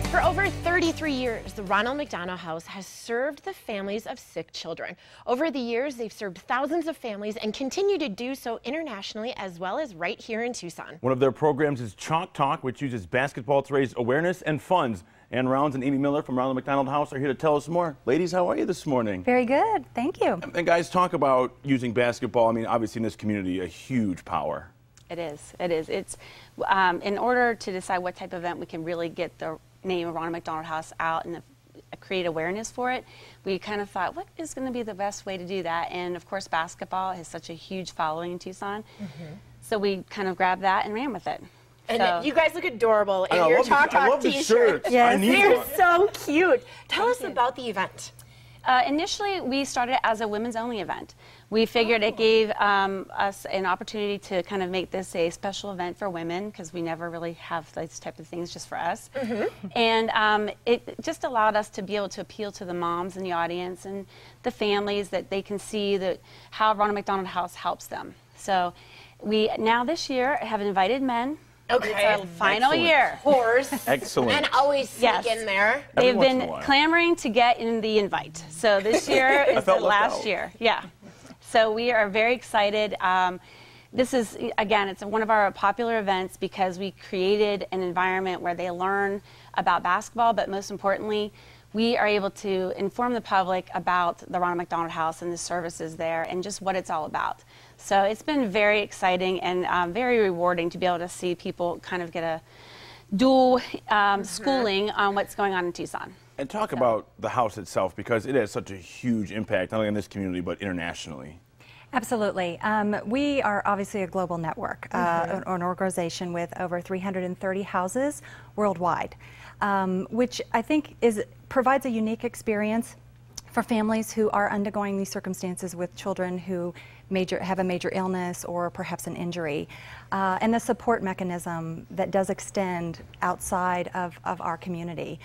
For over 33 years, the Ronald McDonald House has served the families of sick children. Over the years, they've served thousands of families and continue to do so internationally as well as right here in Tucson. One of their programs is Chalk Talk, which uses basketball to raise awareness and funds. Ann Rounds and Amy Miller from Ronald McDonald House are here to tell us more. Ladies, how are you this morning? Very good, thank you. And guys, talk about using basketball. I mean, obviously in this community, a huge power. It is. It is. It's in order to decide what type of event we can really get the name of Ronald McDonald House out and create awareness for it, we kind of thought, what is going to be the best way to do that? And of course, basketball has such a huge following in Tucson. So we kind of grabbed that and ran with it. And so, you guys look adorable in your Chalk Talk t-shirts. Yes. They're so cute. Tell us about the event. Initially, we started as a women's only event. We figured it gave us an opportunity to kind of make this a special event for women because we never really have these type of things just for us. And it just allowed us to be able to appeal to the moms in the audience and the families that they can see that how Ronald McDonald House helps them. So we now this year have invited men. Okay. It's our final year. Of course. Excellent. And always sneak in there. They've been clamoring to get in the invite. So this year is the last year. Yeah. So we are very excited. This is, again, it's one of our popular events because we created an environment where they learn about basketball, but most importantly, we are able to inform the public about the Ronald McDonald House and the services there and just what it's all about. So it's been very exciting and very rewarding to be able to see people kind of get a dual schooling on what's going on in Tucson. And talk about the house itself, because it has such a huge impact, not only in this community, but internationally. Absolutely. We are obviously a global network, an organization with over 330 houses worldwide, which I think provides a unique experience for families who are undergoing these circumstances with children who have a major illness or perhaps an injury. And the support mechanism that does extend outside of our community.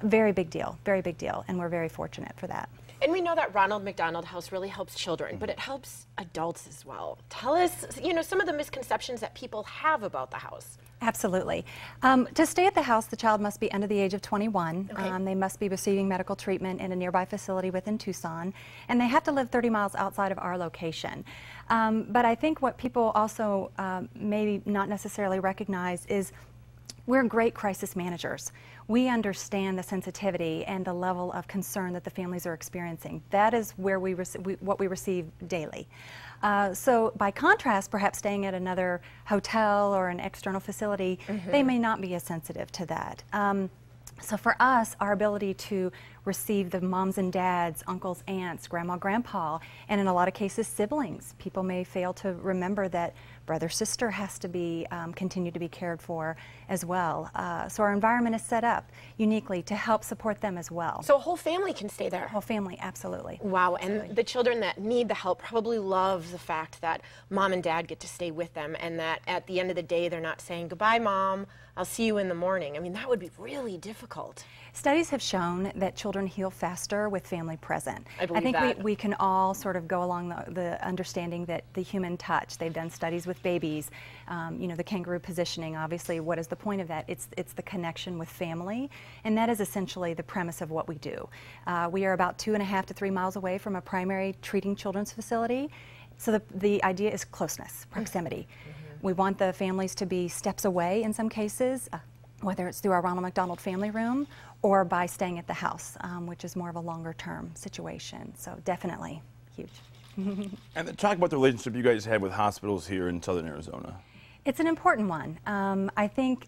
Very big deal, and we're very fortunate for that. And we know that Ronald McDonald House really helps children, but it helps adults as well. Tell us, some of the misconceptions that people have about the house. Absolutely. To stay at the house, the child must be under the age of 21. Okay. They must be receiving medical treatment in a nearby facility within Tucson, and they have to live 30 miles outside of our location. But I think what people also maybe not necessarily recognize is we're great crisis managers. We understand the sensitivity and the level of concern that the families are experiencing. That is where what we receive daily. So by contrast, perhaps staying at another hotel or an external facility, they may not be as sensitive to that. So for us, our ability to receive the moms and dads, uncles, aunts, grandma, grandpa, and in a lot of cases siblings. People may fail to remember that brother, sister has to be continue to be cared for as well. So our environment is set up uniquely to help support them as well. So a whole family can stay there? Whole family, absolutely. Wow, absolutely. And the children that need the help probably love the fact that mom and dad get to stay with them and that at the end of the day they're not saying, goodbye mom, I'll see you in the morning. I mean, that would be really difficult. Studies have shown that children heal faster with family present. I think we can all sort of go along the understanding that the human touch, they've done studies with babies, the kangaroo positioning, obviously, what is the point of that? It's the connection with family, and that is essentially the premise of what we do. We are about 2.5 to 3 miles away from a primary treating children's facility, so the idea is closeness, proximity. We want the families to be steps away in some cases, whether it's through our Ronald McDonald Family Room or by staying at the house, which is more of a longer term situation. So definitely huge. And then talk about the relationship you guys have with hospitals here in Southern Arizona. It's an important one. I think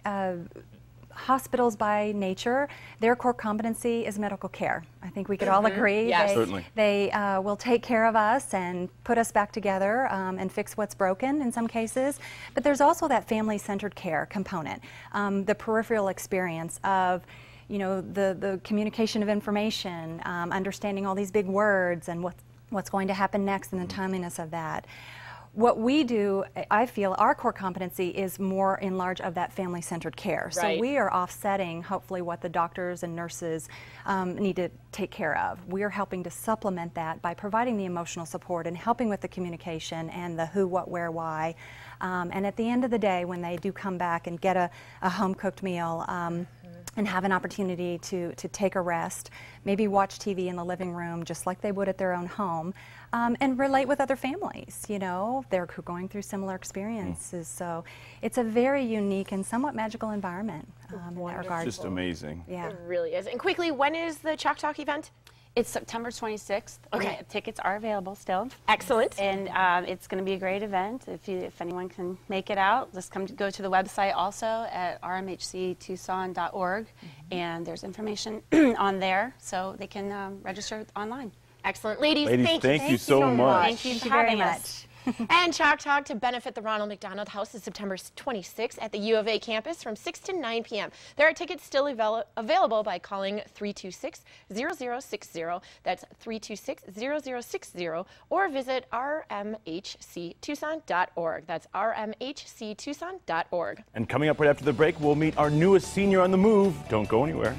hospitals by nature, their core competency is medical care. I think we could all agree. Yes. Certainly. They will take care of us and put us back together and fix what's broken in some cases. But there's also that family-centered care component, the peripheral experience of the communication of information, understanding all these big words and what's going to happen next and the timeliness of that. What we do, I feel, our core competency is more in large of that family-centered care. Right. So we are offsetting, hopefully, what the doctors and nurses need to take care of. We are helping to supplement that by providing the emotional support and helping with the communication and the who, what, where, why. And at the end of the day, when they do come back and get a home-cooked meal, and have an opportunity to take a rest, maybe watch TV in the living room just like they would at their own home, and relate with other families, you know, they're going through similar experiences. So it's a very unique and somewhat magical environment in that regard. It's just amazing. Yeah. It really is. And quickly, when is the Chalk Talk event? It's September 26th. Okay. Tickets are available still. Excellent. And it's going to be a great event. If anyone can make it out, just go to the website also at rmhctucson.org, and there's information on there so they can register online. Excellent. Ladies, thank you so much. Thank you for very having much. us. And Chalk Talk to benefit the Ronald McDonald House is September 26th at the U of A campus from 6 to 9 p.m. There are tickets still available by calling 326-0060. That's 326-0060, or visit rmhctucson.org. That's rmhctucson.org. And coming up right after the break, we'll meet our newest senior on the move. Don't go anywhere.